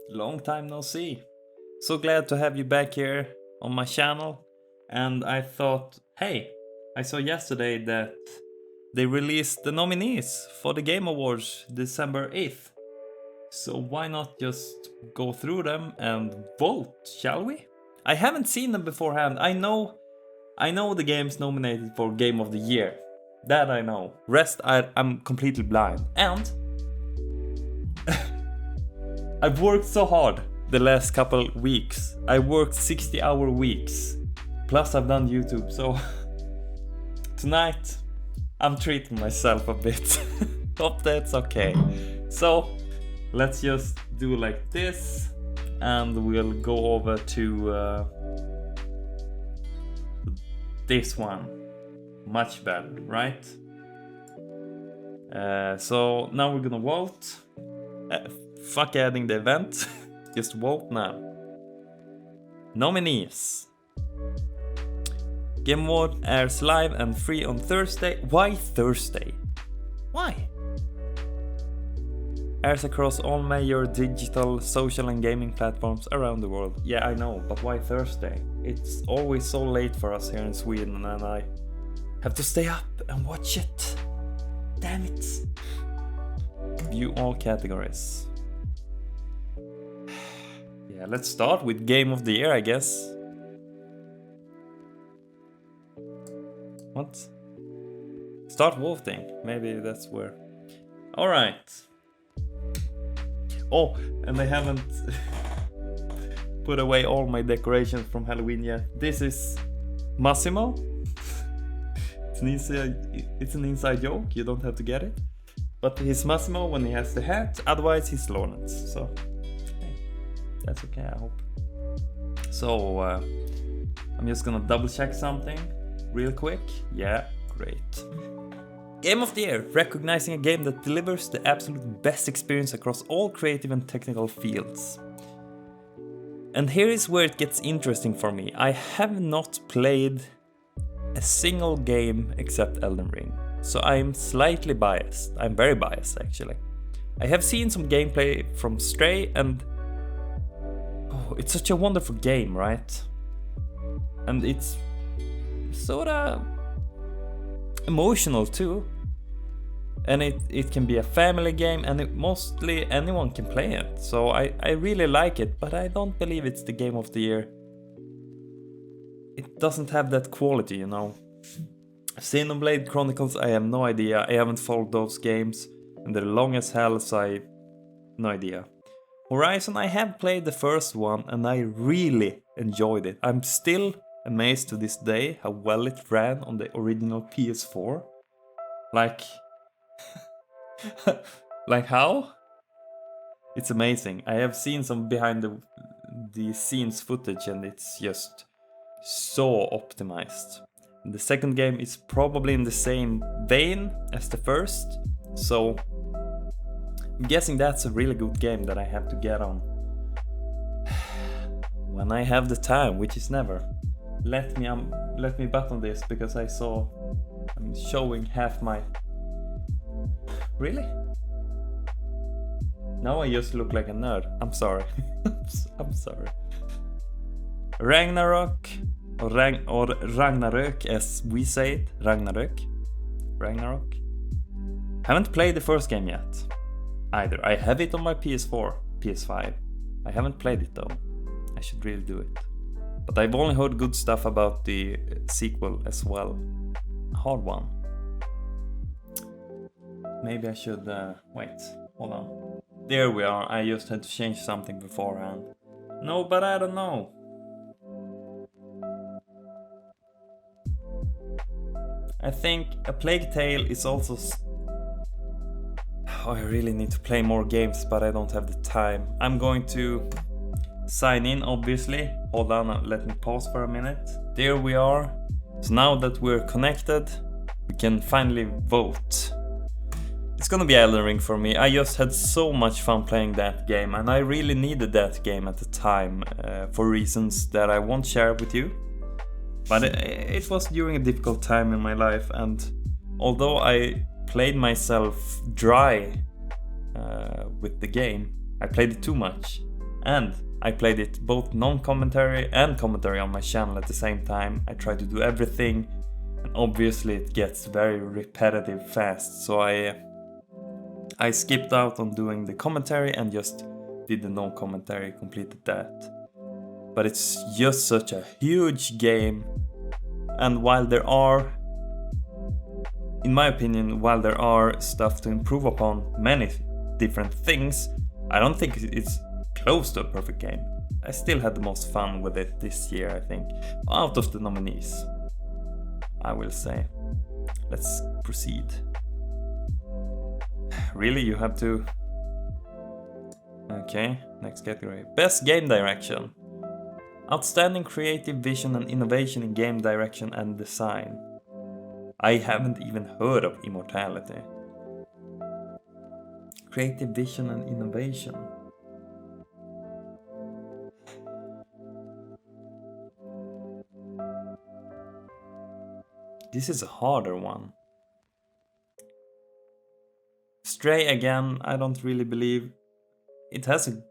Long time no see. So glad to have you back here on my channel. And I thought, hey, I saw yesterday that they released the nominees for the Game Awards December 8th. So why not just go through them and vote, shall we? I haven't seen them beforehand. I know the games nominated for Game of the Year. That I know. Rest, I'm completely blind. And I've worked so hard the last couple weeks. I worked 60-hour weeks. Plus I've done YouTube, so tonight I'm treating myself a bit. Hope that's okay. So let's just do like this, and we'll go over to this one. Much better, right? So now we're gonna vote. Fuck adding the event. Just vote now. Nominees. Game Award airs live and free on Thursday. Why Thursday? Why? Airs across all major digital, social and gaming platforms around the world. Yeah, I know, but why Thursday? It's always so late for us here in Sweden and I have to stay up and watch it. Damn it. View all categories. Yeah, let's start with Game of the Year, I guess. What? Start voting. Maybe that's where. Alright. Oh, and I haven't put away all my decorations from Halloween yet. This is Massimo. It's an inside joke, you don't have to get it. But he's Massimo when he has the hat, otherwise he's Lawrence. So, hey, that's okay, I hope. So, I'm just gonna double check something real quick. Yeah, great. Game of the Year, recognizing a game that delivers the absolute best experience across all creative and technical fields. And here is where it gets interesting for me. I have not played a single game except Elden Ring, so I'm slightly biased. I'm very biased actually. I have seen some gameplay from Stray and it's such a wonderful game, right? And it's sorta emotional too. And it can be a family game and mostly anyone can play it. So I really like it, but I don't believe it's the Game of the Year. It doesn't have that quality, you know. Xenoblade Chronicles, I have no idea. I haven't followed those games, and they're long as hell, so I no idea. Horizon, I have played the first one, and I really enjoyed it. I'm still amazed to this day how well it ran on the original PS4. Like, like how? It's amazing. I have seen some behind the scenes footage, and it's just so optimized. And the second game is probably in the same vein as the first, so I'm guessing that's a really good game that I have to get on when I have the time, which is never. Let me button this because I saw I'm showing half my. Really? Now I just look like a nerd. I'm sorry. I'm sorry. Ragnarok, or Ragnarök as we say it. Ragnarok. Haven't played the first game yet either. I have it on my PS4, PS5. I haven't played it though. I should really do it. But I've only heard good stuff about the sequel as well. A hard one. Maybe I should wait. Hold on. There we are. I just had to change something beforehand. No, but I don't know. I think A Plague Tale is also. Oh, I really need to play more games, but I don't have the time. I'm going to sign in, obviously. Hold on, let me pause for a minute. There we are. So now that we're connected, we can finally vote. It's gonna be Elden Ring for me. I just had so much fun playing that game, and I really needed that game at the time for reasons that I won't share with you. But it was during a difficult time in my life, and although I played myself dry with the game, I played it too much, And I played it both non-commentary and commentary on my channel at the same time. I tried to do everything, and obviously it gets very repetitive fast, so I skipped out on doing the commentary and just did the non-commentary, completed that. But it's just such a huge game, and while there are, in my opinion, while there are stuff to improve upon, many different things, I don't think it's close to a perfect game. I still had the most fun with it this year, I think, out of the nominees, I will say. Let's proceed. Really, you have to... Okay, next category. Best game direction. Outstanding creative vision and innovation in game direction and design. I haven't even heard of Immortality. Creative vision and innovation. This is a harder one. Stray again, I don't really believe it has a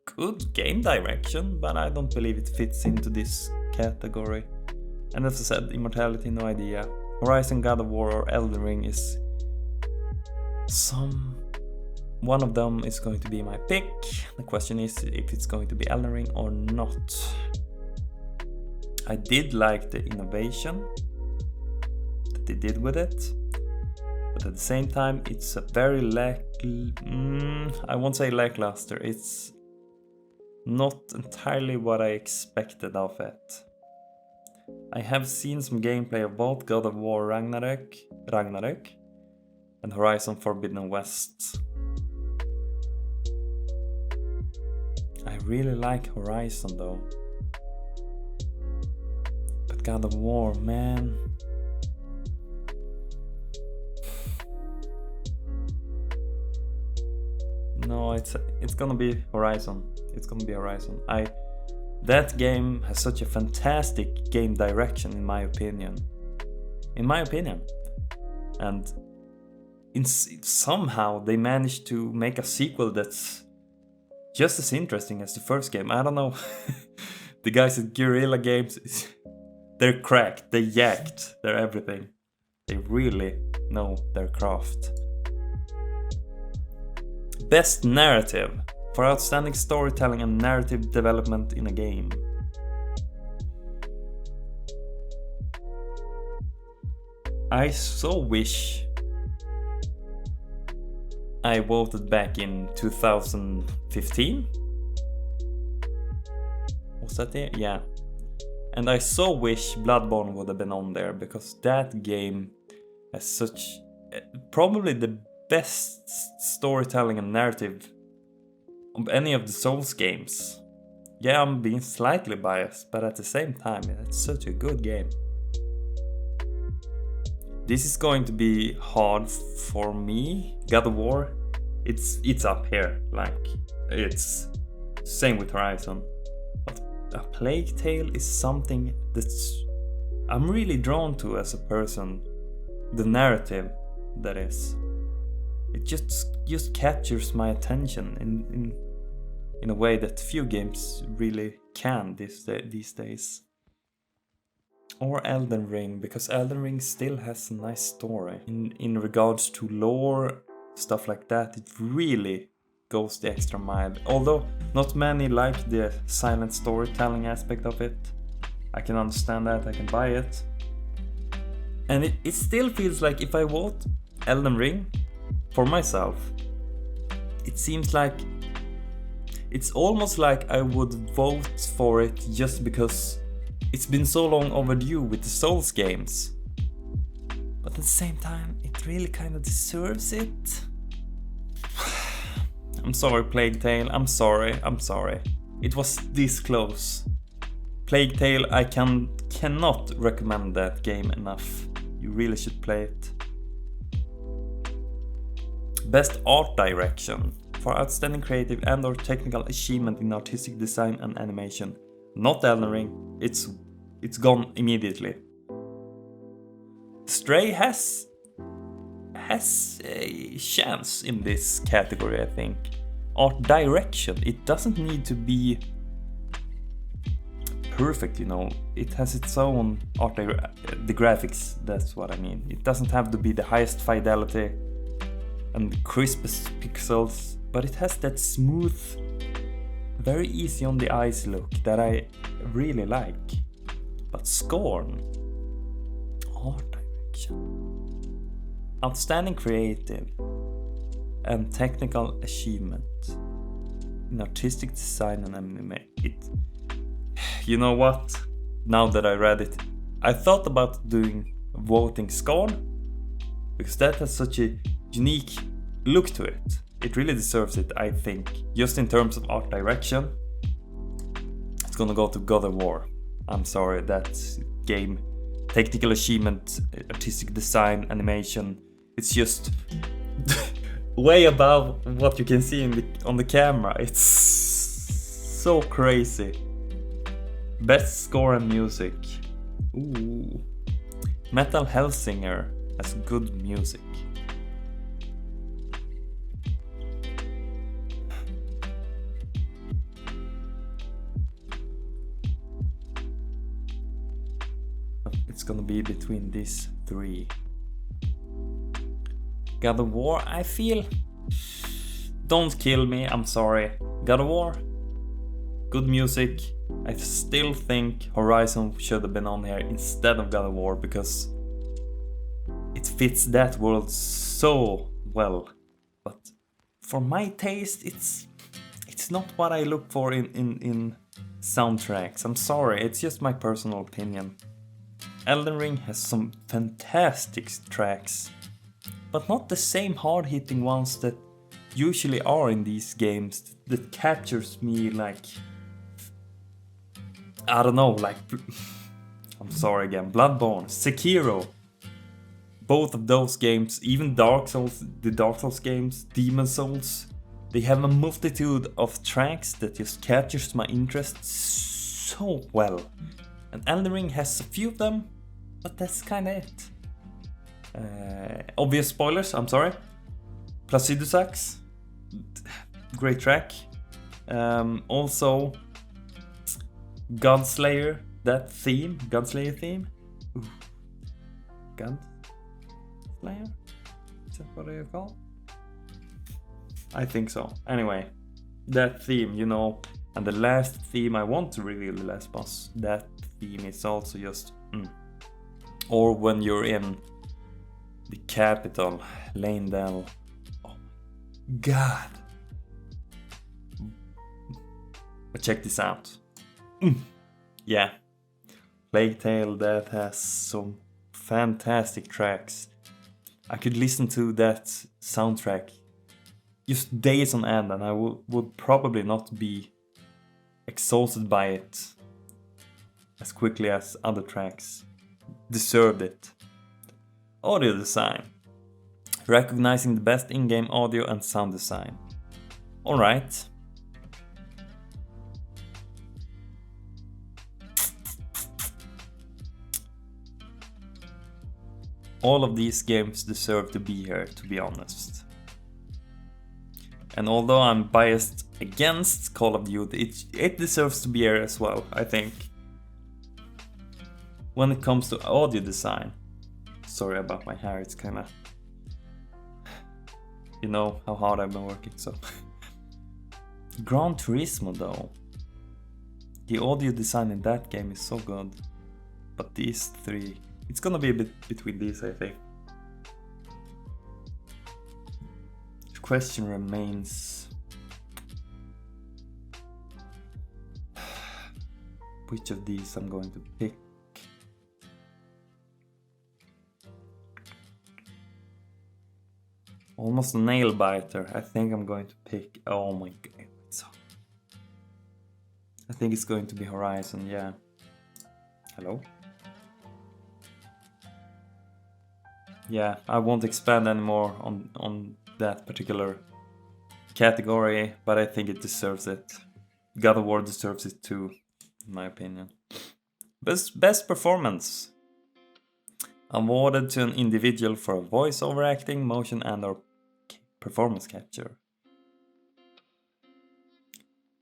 good game direction, but I don't believe it fits into this category. And as I said, Immortality, no idea. Horizon, God of War or Elden Ring is one of them is going to be my pick. The question is if it's going to be Elden Ring or not. I did like the innovation that they did with it, but at the same time it's a very I won't say lackluster, it's not entirely what I expected of it. I have seen some gameplay of both God of War Ragnarok and Horizon Forbidden West. I really like Horizon though. But God of War, man. No, it's gonna be Horizon. It's gonna be Horizon. That game has such a fantastic game direction, in my opinion. And somehow they managed to make a sequel that's just as interesting as the first game. I don't know. The guys at Guerrilla Games, they're cracked, they're yacked, they're everything. They really know their craft. Best narrative. For outstanding storytelling and narrative development in a game. I so wish I voted back in 2015. Was that it? Yeah. And I so wish Bloodborne would have been on there, because that game has such probably the best storytelling and narrative of any of the Souls games. Yeah, I'm being slightly biased, but at the same time, it's such a good game. This is going to be hard for me. God of War, it's up here, like it's same with Horizon. But A Plague Tale is something that's I'm really drawn to as a person. The narrative, that is. It just captures my attention in a way that few games really can these days. Or Elden Ring, because Elden Ring still has a nice story. In regards to lore, stuff like that, it really goes the extra mile. Although not many like the silent storytelling aspect of it. I can understand that, I can buy it. And it still feels like if I vote Elden Ring for myself, it seems like it's almost like I would vote for it just because it's been so long overdue with the Souls games. But at the same time, it really kind of deserves it. I'm sorry, Plague Tale, I'm sorry. It was this close. Plague Tale, I cannot recommend that game enough. You really should play it. Best art direction. For outstanding creative and or technical achievement in artistic design and animation. Not Elden Ring, it's gone immediately. Stray has a chance in this category, I think. art direction. It doesn't need to be perfect, you know. It has its own art the graphics, that's what I mean. It doesn't have to be the highest fidelity and the crispest pixels, but it has that smooth, very easy on the eyes look that I really like. But Scorn, art direction, outstanding creative and technical achievement in artistic design and animation. You know what? Now that I read it, I thought about doing voting Scorn because that has such a unique look to it. It really deserves it, I think. Just in terms of art direction, it's gonna go to God of War. I'm sorry, that game, technical achievement, artistic design, animation, it's just way above what you can see on the camera. It's so crazy. Best score and music. Ooh. Metal Hellsinger has good music. It's gonna be between these three. God of War, I feel... Don't kill me, I'm sorry. God of War, good music. I still think Horizon should have been on here instead of God of War because it fits that world so well. But for my taste, it's not what I look for in soundtracks. I'm sorry, it's just my personal opinion. Elden Ring has some fantastic tracks, but not the same hard-hitting ones that usually are in these games that captures me like... I don't know, like... I'm sorry again, Bloodborne, Sekiro. Both of those games, even Dark Souls, the Dark Souls games, Demon Souls, they have a multitude of tracks that just captures my interest so well. And Elden Ring has a few of them, but that's kinda it. Obvious spoilers, I'm sorry. Placido Sax, great track. Also, Godslayer, that theme, Godslayer theme. Ooh. Godslayer? Is that what I call? I think so. Anyway, that theme, you know, and the last theme, I want to reveal the last boss. That theme is also just... Or when you're in the capital, Lanedale. Oh my god. But check this out. Yeah. Plague Tale, that has some fantastic tracks. I could listen to that soundtrack just days on end and I would probably not be exhausted by it as quickly as other tracks. Deserved it. Audio design. Recognizing the best in-game audio and sound design. Alright. All of these games deserve to be here, to be honest. And although I'm biased against Call of Duty, it deserves to be here as well, I think. When it comes to audio design, sorry about my hair, it's kinda... You know how hard I've been working, so... Gran Turismo though. The audio design in that game is so good. But these three... It's gonna be a bit between these, I think. The question remains... Which of these I'm going to pick? Almost a nail biter. I think I'm going to pick... Oh my god. I think it's going to be Horizon, yeah. Hello? Yeah, I won't expand anymore on that particular category, but I think it deserves it. God of War deserves it too, in my opinion. Best performance. Awarded to an individual for voice over acting, motion and or performance capture.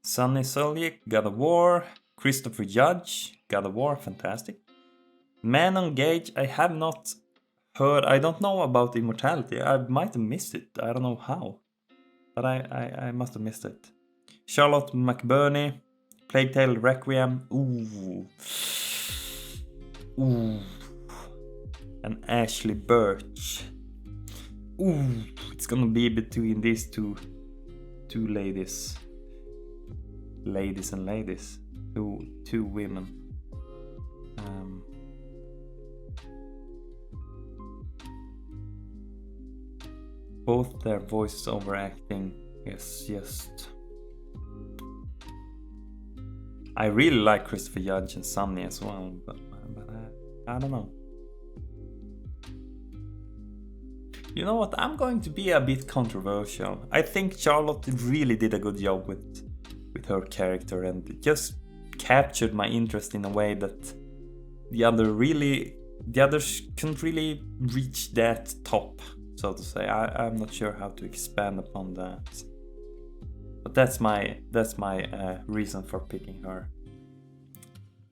Sunny Sullick, God of War. Christopher Judge, God of War, fantastic. Man on Gage, I have not heard, I don't know about Immortality. I might have missed it, I don't know how. But I must have missed it. Charlotte McBurney, Plague Tale Requiem. Ooh. And Ashley Birch. Ooh, it's gonna be between these two ladies. Ladies and ladies. Two women. Both their voice overacting is just... I really like Christopher Judge and Sunny as well, but I don't know. You know what, I'm going to be a bit controversial. I think Charlotte really did a good job with her character and just captured my interest in a way that the others couldn't really reach that top, so to say. I'm not sure how to expand upon that. But that's my reason for picking her.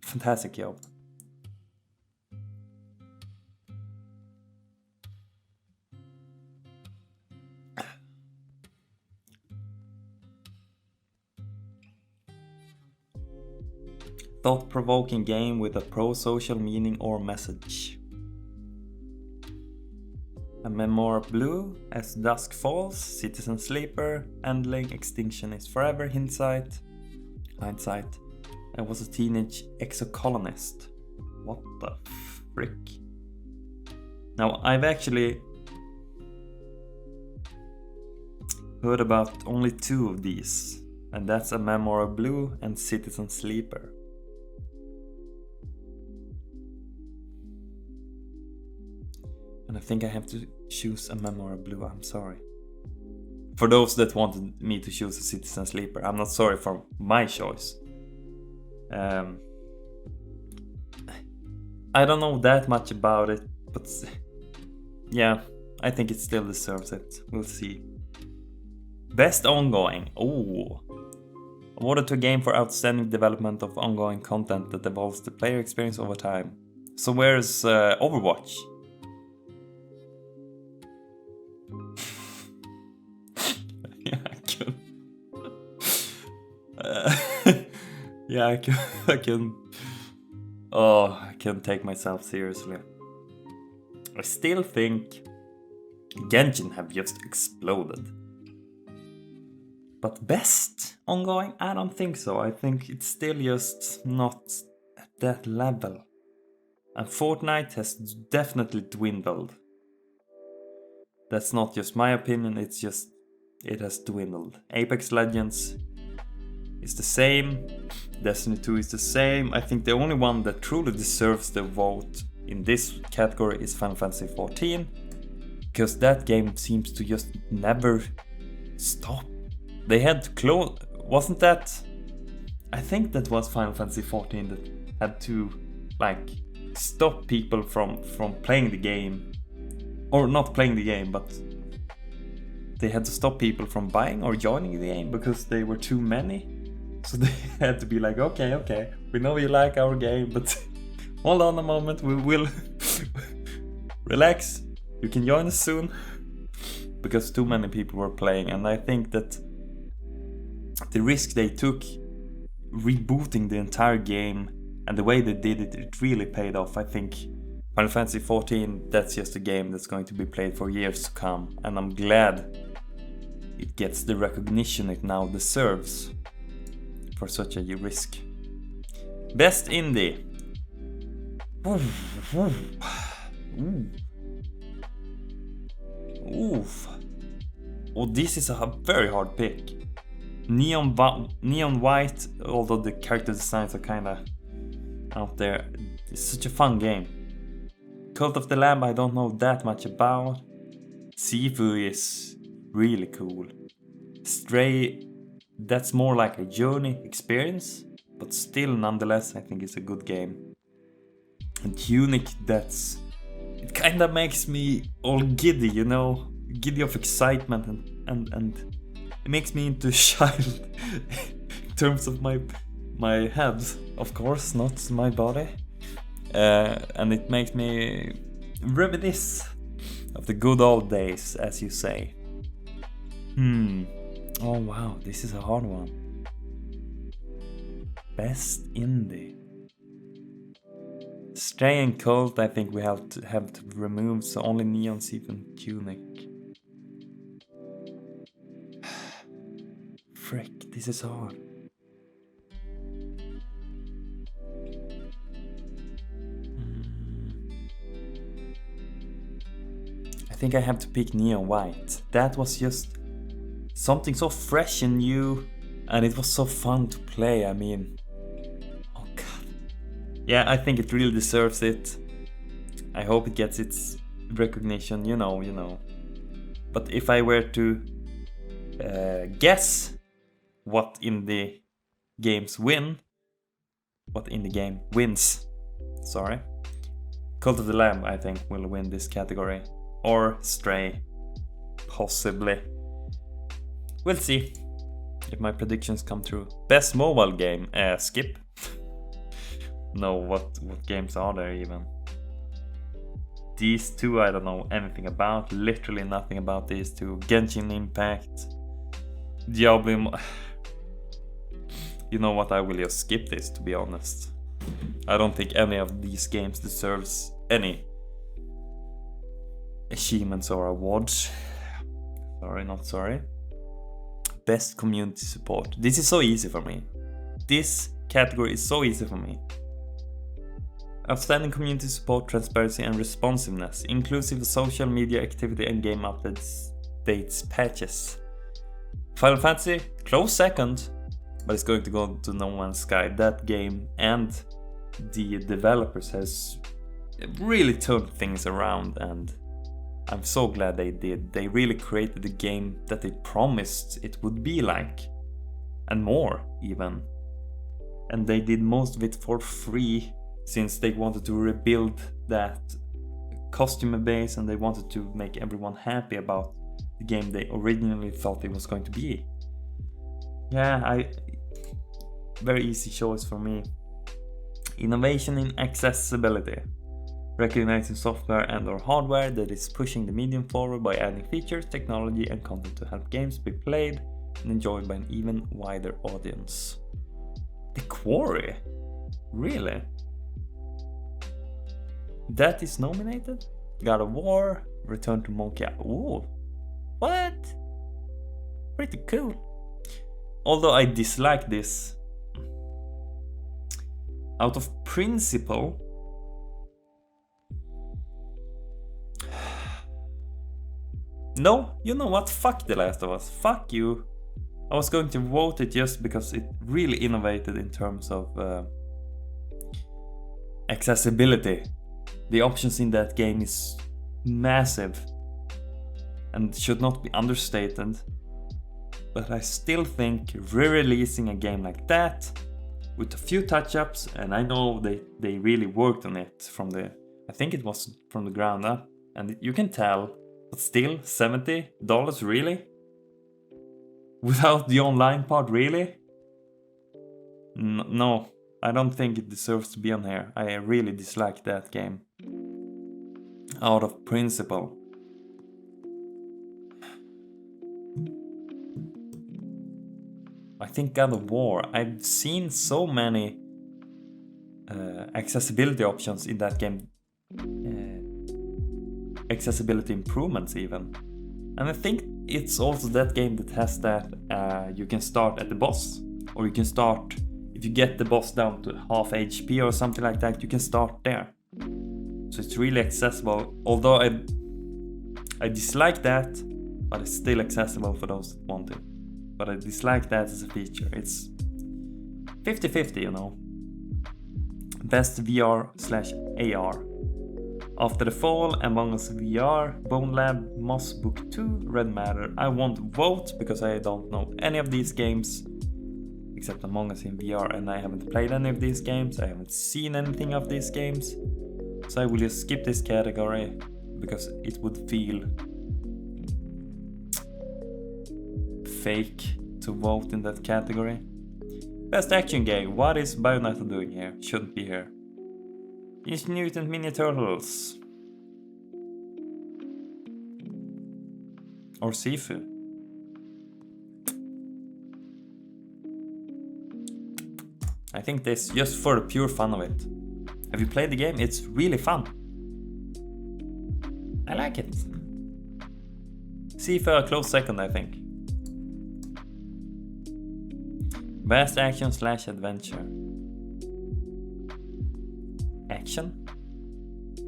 Fantastic job. Thought-provoking game with a pro-social meaning or message. A Memoir Blue, As Dusk Falls, Citizen Sleeper, Endling, Extinction is Forever, Hindsight. I was a teenage exocolonist. What the frick? Now, I've actually heard about only 2 of these, and that's A Memoir Blue and Citizen Sleeper. And I think I have to choose A Memoir Blue, I'm sorry. For those that wanted me to choose a Citizen Sleeper, I'm not sorry for my choice. I don't know that much about it, but yeah, I think it still deserves it. We'll see. Best ongoing. Oh, awarded to a game for outstanding development of ongoing content that evolves the player experience over time. So where's Overwatch? Yeah, I can. Oh, I can't take myself seriously. I still think Genshin have just exploded. But best ongoing? I don't think so. I think it's still just not at that level. And Fortnite has definitely dwindled. That's not just my opinion, it has dwindled. Apex Legends is the same. Destiny 2 is the same. I think the only one that truly deserves the vote in this category is Final Fantasy XIV, because that game seems to just never stop. They had to close, wasn't that? I think that was Final Fantasy XIV that had to like stop people from playing the game, or not playing the game, but they had to stop people from buying or joining the game because they were too many. So they had to be like, okay, we know you like our game, but hold on a moment, we will relax, you can join us soon, because too many people were playing. And I think that the risk they took rebooting the entire game and the way they did it, it really paid off. I think Final Fantasy XIV, that's just a game that's going to be played for years to come, and I'm glad it gets the recognition it now deserves for such a risk. Best indie. Oof. Oh, this is a very hard pick. Neon White, although the character designs are kinda out there, it's such a fun game. Cult of the Lamb, I don't know that much about. Sifu is really cool. Stray, that's more like a journey experience, but still nonetheless I think it's a good game. And Tunic, it kinda makes me all giddy, you know, giddy of excitement, and it makes me into a child terms of my head, of course, not my body. And it makes me reminisce of the good old days, as you say. Oh wow, this is a hard one. Best indie. Stray and Cult, I think we have to remove, so only Neon Thief and Tunic. Frick, this is hard. I think I have to pick Neon White. That was just something so fresh and new, and it was so fun to play. I mean, oh god. Yeah, I think it really deserves it. I hope it gets its recognition, you know. But if I were to guess what indie games win, what indie game wins, sorry, Cult of the Lamb, I think, will win this category. Or Stray, possibly. We'll see if my predictions come true. Best mobile game, skip. No, what games are there even? These two I don't know anything about, literally nothing about these two. Genshin Impact, Diablo. You know what, I will just skip this, to be honest. I don't think any of these games deserves any achievements or awards. Sorry, not sorry. Best community support. This is so easy for me. This category is so easy for me. Outstanding community support, transparency and responsiveness, inclusive social media activity and game updates, patches. Final Fantasy, close second, but it's going to go to No Man's Sky. That game and the developers has really turned things around, and I'm so glad they did. They really created the game that they promised it would be like, and more even. And they did most of it for free, since they wanted to rebuild that customer base and they wanted to make everyone happy about the game they originally thought it was going to be. Yeah, very easy choice for me. Innovation in accessibility. Recognizing software and or hardware that is pushing the medium forward by adding features, technology and content to help games be played and enjoyed by an even wider audience. The Quarry? Really? That is nominated? God of War, Return to Monkey Island. Ooh, what? Pretty cool. Although I dislike this, out of principle, no, you know what? Fuck The Last of Us. Fuck you. I was going to vote it just because it really innovated in terms of accessibility. The options in that game is massive and should not be understated. But I still think re-releasing a game like that with a few touch-ups, and I know they really worked on it I think it was from the ground up, and you can tell. But still, $70? Really? Without the online part, really? No, I don't think it deserves to be on here. I really dislike that game. Out of principle. I think God of War. I've seen so many accessibility options in that game. Accessibility improvements even. And I think it's also that game that has that you can start at the boss, or you can start, if you get the boss down to half HP or something like that, you can start there. So it's really accessible, although I dislike that, but it's still accessible for those that want it. But I dislike that as a feature. It's 50-50, you know. Best VR/AR. After the Fall, Among Us VR, Bone Lab, Moss Book 2, Red Matter. I won't vote because I don't know any of these games except Among Us in VR, and I haven't played any of these games. I haven't seen anything of these games, so I will just skip this category because it would feel fake to vote in that category. Best action game. What is Bayonetta doing here? Shouldn't be here. Teenage Mutant Ninja Turtles. Or Sifu. I think this just for the pure fun of it. Have you played the game? It's really fun. I like it. Sifu a close second, I think. Best action / adventure. Action?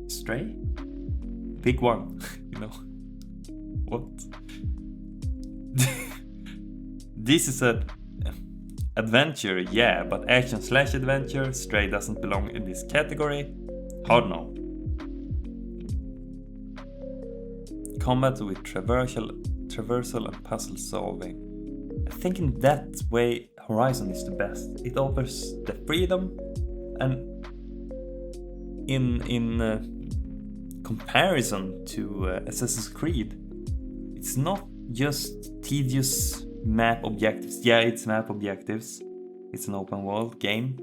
Stray? Big one, you know. What? This is a adventure, yeah, but action / adventure. Stray doesn't belong in this category. Hard no. Combat with traversal and puzzle solving. I think in that way Horizon is the best. It offers the freedom, and in comparison to Assassin's Creed, it's not just tedious map objectives. Yeah, it's map objectives. It's an open world game,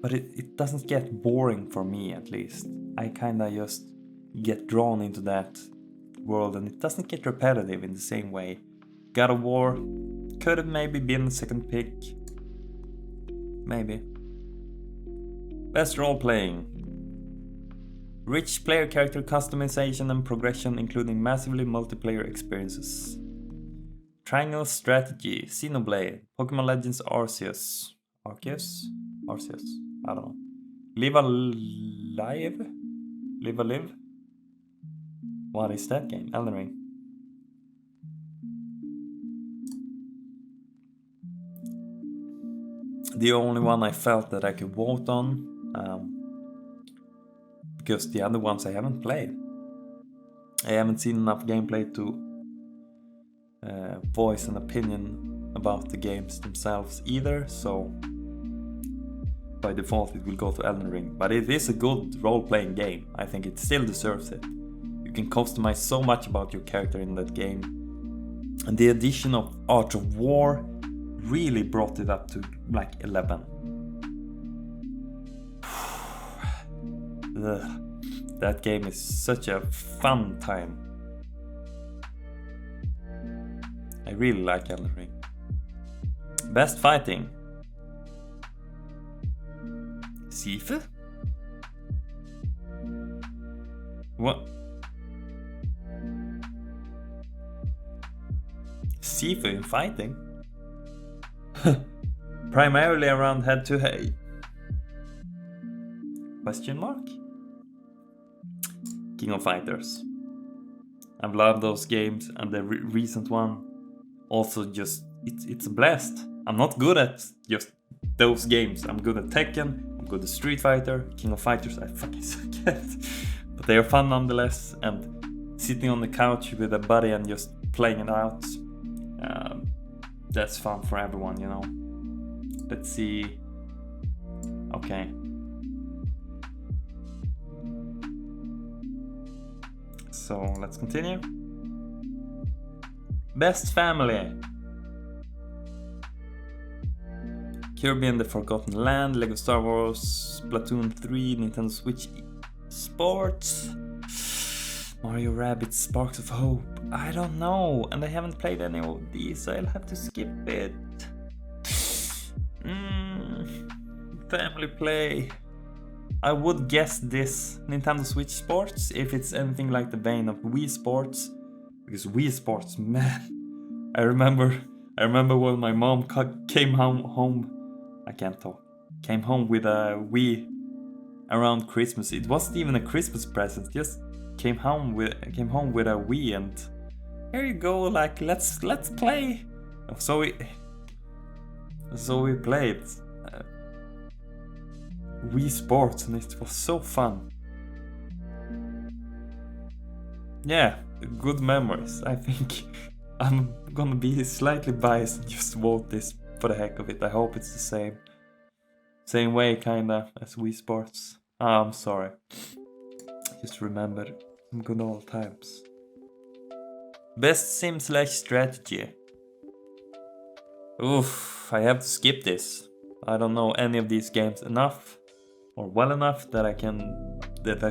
but it doesn't get boring for me, at least. I kinda just get drawn into that world, and it doesn't get repetitive in the same way. God of War could have maybe been the second pick. Maybe. Best role playing. Rich player character customization and progression, including massively multiplayer experiences. Triangle strategy, Xenoblade, Pokemon Legends Arceus. Arceus? Arceus. I don't know. Live Alive? Live a Live? What is that game? Elden Ring. The only one I felt that I could vote on, because the other ones I haven't played. I haven't seen enough gameplay to voice an opinion about the games themselves either, so by default it will go to Elden Ring. But it is a good role-playing game. I think it still deserves it. You can customize so much about your character in that game. And the addition of Art of War really brought it up to like 11. That game is such a fun time. I really like Elden Ring. Best fighting. Sifu? What? Sifu in fighting? Primarily around head-to-head. Question mark? King of Fighters. I've loved those games, and the recent one also just it's a blast. I'm not good at just those games. I'm good at Tekken, I'm good at Street Fighter, King of Fighters I fucking suck at. But they are fun nonetheless, and sitting on the couch with a buddy and just playing it out, that's fun for everyone, you know. Let's see. Okay. So let's continue. Best family. Kirby and the Forgotten Land, Lego Star Wars, Splatoon 3, Nintendo Switch Sports, Mario Rabbids Sparks of Hope. I don't know, and I haven't played any of these, so I'll have to skip it. Family play. I would guess this Nintendo Switch Sports if it's anything like the vein of Wii Sports, because Wii Sports, man, I remember when my mom came home. I can't talk. Came home with a Wii around Christmas. It wasn't even a Christmas present. Just came home with a Wii, and here you go. Like let's play. So we played Wii Sports, and it was so fun. Yeah, good memories. I think I'm gonna be slightly biased and just vote this for the heck of it. I hope it's the same way kinda as Wii Sports. I'm sorry. Just remember some good old times. Best sim/strategy. Oof, I have to skip this. I don't know any of these games enough or well enough that I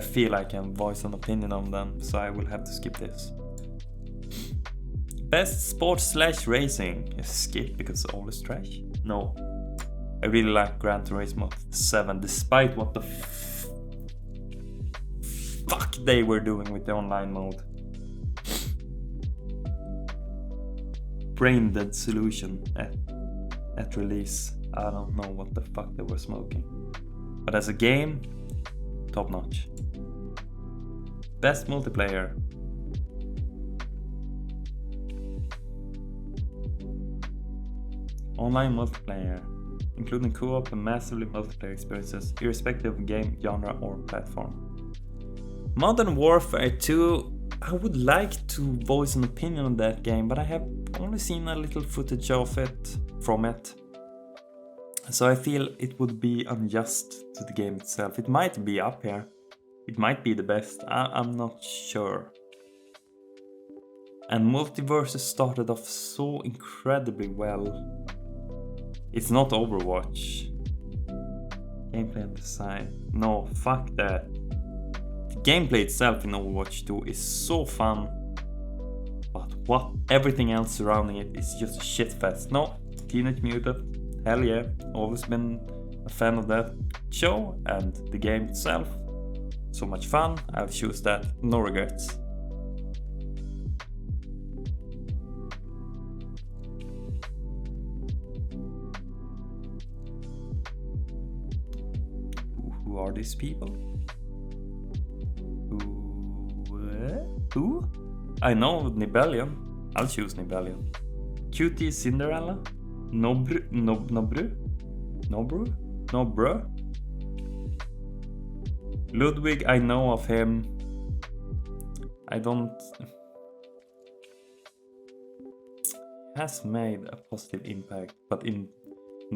feel I can voice an opinion on them, so I will have to skip this. Best sports / racing. Skip because all is trash. No. I really like Gran Turismo 7 despite what the fuck they were doing with the online mode. Brain dead solution at release. I don't know what the fuck they were smoking. But as a game, top notch. Best multiplayer. Online multiplayer, including co-op and massively multiplayer experiences, irrespective of game, genre or platform. Modern Warfare 2, I would like to voice an opinion on that game, but I have only seen a little footage of it from it. So I feel it would be unjust to the game itself. It might be up here. It might be the best. I'm not sure. And Multiverse started off so incredibly well. It's not Overwatch. Gameplay and design. No, fuck that. The gameplay itself in Overwatch 2 is so fun. But everything else surrounding it is just a shitfest. No, Teenage Mutant. Hell yeah. Always been a fan of that show and the game itself. So much fun. I'll choose that. No regrets. Who are these people? Who? I know Nibellion. I'll choose Nibellion. QT Cinderella? Nobru? Ludwig, I know of him. I don't... Has made a positive impact, but in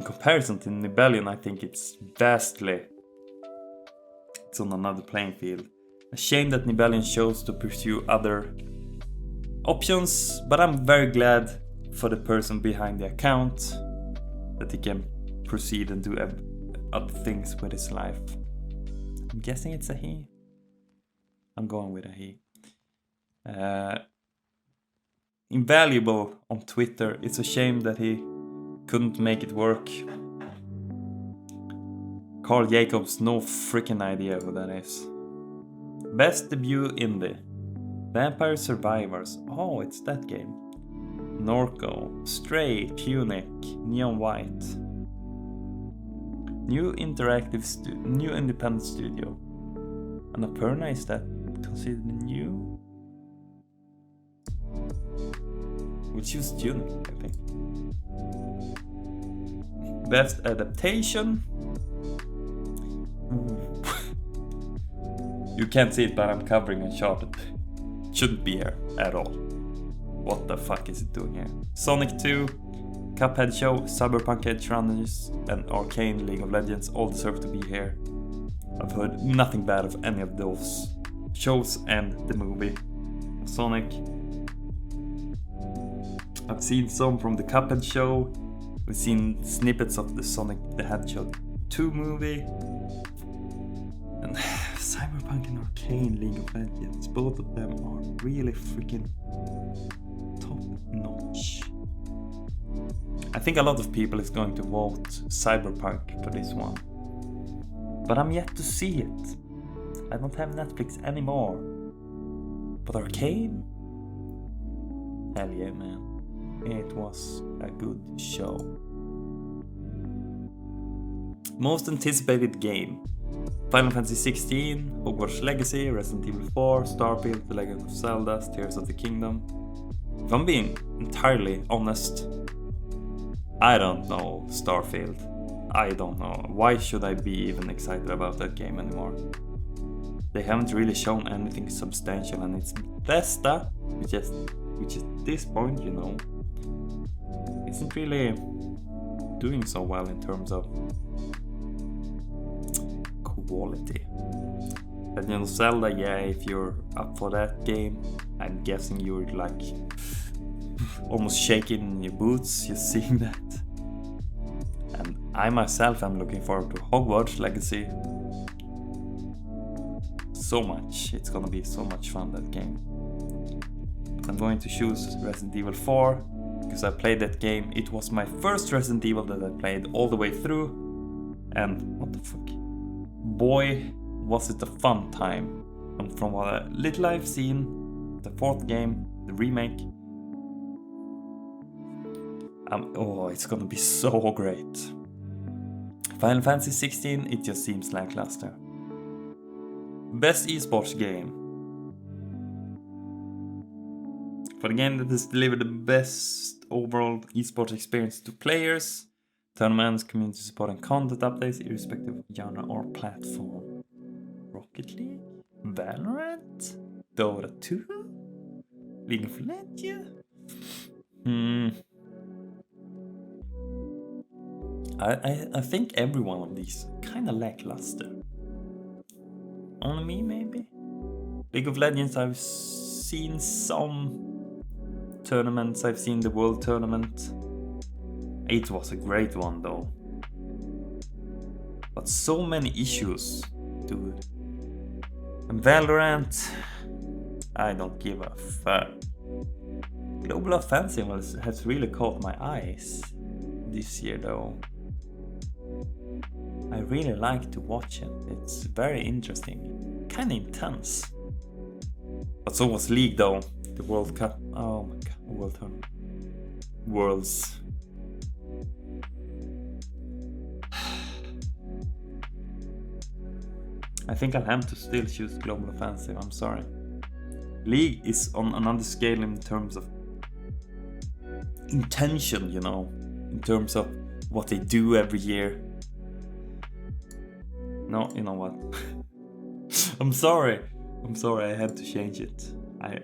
comparison to Nibellion, I think it's vastly... It's on another playing field. A shame that Nibellion chose to pursue other options, but I'm very glad for the person behind the account that he can proceed and do other things with his life. I'm guessing it's a he. I'm going with a he. Invaluable on Twitter. It's a shame that he couldn't make it work. Carl Jacobs, no freaking idea who that is. Best debut indie. Vampire Survivors. Oh, it's that game. Norco, Stray, Punic, Neon White. New independent studio. Annapurna, is that considered new? We'll choose Tunic, I think. Best adaptation. You can't see it, but I'm covering Uncharted. Shouldn't be here at all. What the fuck is it doing here? Sonic 2, Cuphead Show, Cyberpunk Edge Runners, and Arcane League of Legends all deserve to be here. I've heard nothing bad of any of those shows and the movie Sonic. I've seen some from the Cuphead Show. We've seen snippets of the Sonic the Hedgehog 2 movie. And Cyberpunk and Arcane League of Legends, both of them are really freaking top notch. I think a lot of people is going to vote Cyberpunk for this one. But I'm yet to see it. I don't have Netflix anymore. But Arcane? Hell yeah, man. It was a good show. Most anticipated game. Final Fantasy 16, Hogwarts Legacy, Resident Evil 4, Starfield, The Legend of Zelda, Tears of the Kingdom. If I'm being entirely honest, I don't know Starfield. I don't know. Why should I be even excited about that game anymore? They haven't really shown anything substantial, and it's Bethesda, which at this point, you know, isn't really doing so well in terms of quality. Legend of Zelda, yeah, if you're up for that game, I'm guessing you're like almost shaking in your boots just seeing that. And I myself am looking forward to Hogwarts Legacy so much. It's gonna be so much fun, that game. But I'm going to choose Resident Evil 4 because I played that game. It was my first Resident Evil that I played all the way through, and what the fuck, boy was it a fun time. And from what little I've seen, the 4th game, the remake, oh, it's gonna be so great. Final Fantasy 16, it just seems lackluster. Best esports game. For the game that has delivered the best overall esports experience to players, tournaments, community support and content updates irrespective of genre or platform. Rocket League? Valorant? Dota 2? League of Legends? I think every one of these kinda lackluster. Only me, maybe? League of Legends, I've seen some tournaments. I've seen the World Tournament. It was a great one, though. But so many issues, dude. And Valorant, I don't give a fuck. Global Offensive has really caught my eyes this year, though. I really like to watch it. It's very interesting, kind of intense. But so was League, though. The World Cup. Oh my god, World Tournament. Worlds. I think I'll have to still choose Global Offensive. I'm sorry. League is on another scale in terms of intention, you know, in terms of what they do every year. No, you know what? I'm sorry, I had to change it. I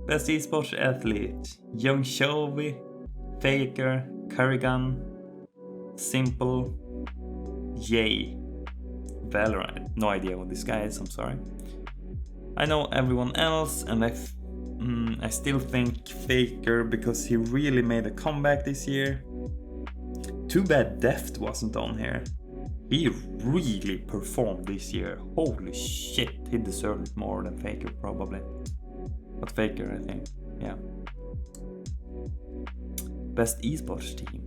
Best esports athlete: Young Chovy, Faker, Currigan, Simple, Yay, Valorant. No idea what this guy is, I'm sorry. I know everyone else, and I still think Faker because he really made a comeback this year. Too bad Deft wasn't on here. He really performed this year. Holy shit, he deserved it more than Faker probably. But Faker, I think, yeah. Best esports team: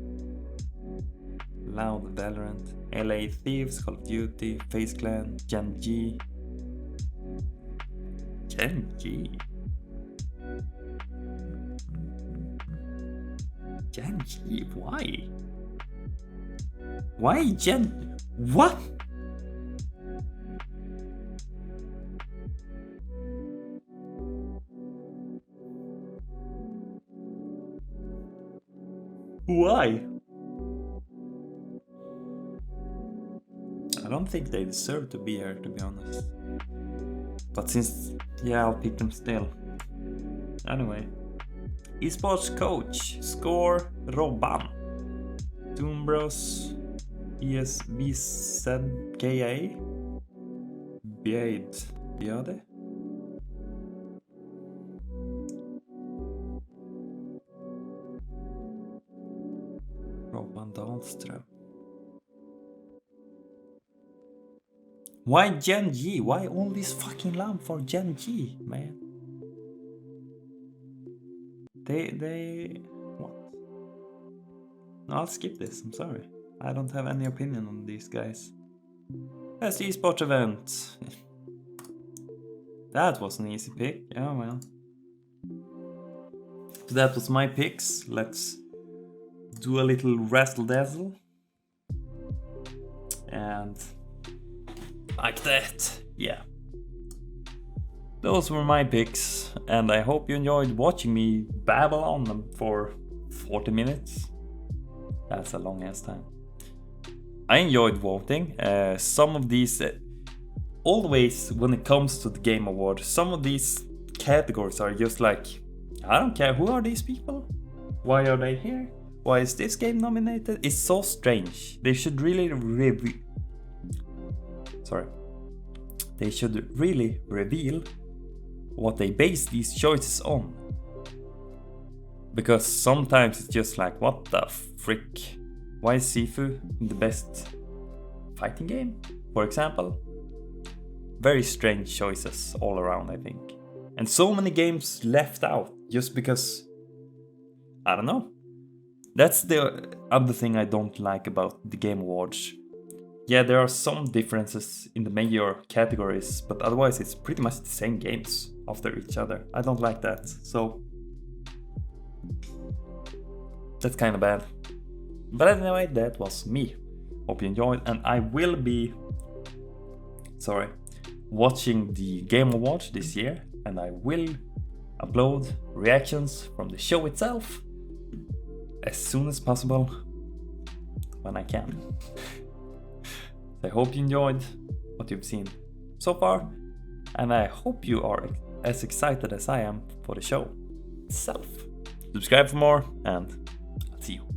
Loud, Valorant, LA Thieves, Call of Duty, FaZe Clan, Gen G. Gen G? Gen G? Why? Why Gen? What? Why? I don't think they deserve to be here, to be honest. But since, yeah, I'll pick them still. Anyway. Esports coach: Score, Robban, Doombros, ESBZKA, Biade. Robban Dahlström. Why Gen G? Why all this fucking love for Gen G, man? They what? No, I'll skip this, I'm sorry. I don't have any opinion on these guys. Best esports event. That was an easy pick, yeah well. So that was my picks. Let's do a little razzle dazzle. And like that, yeah. Those were my picks, and I hope you enjoyed watching me babble on them for 40 minutes. That's a long ass time. I enjoyed voting. Some of these, always when it comes to the Game Award, some of these categories are just like, I don't care, who are these people? Why are they here? Why is this game nominated? It's so strange. They should really They should really reveal what they base these choices on. Because sometimes it's just like, what the frick? Why is Sifu the best fighting game, for example? Very strange choices all around, I think. And so many games left out just because, I don't know. That's the other thing I don't like about the Game Awards. Yeah, there are some differences in the major categories, but otherwise it's pretty much the same games after each other. I don't like that, so that's kind of bad. But anyway, that was me. Hope you enjoyed, and I will be watching the Game Awards this year, and I will upload reactions from the show itself as soon as possible when I can. I hope you enjoyed what you've seen so far, and I hope you are as excited as I am for the show itself. Subscribe for more, and I'll see you.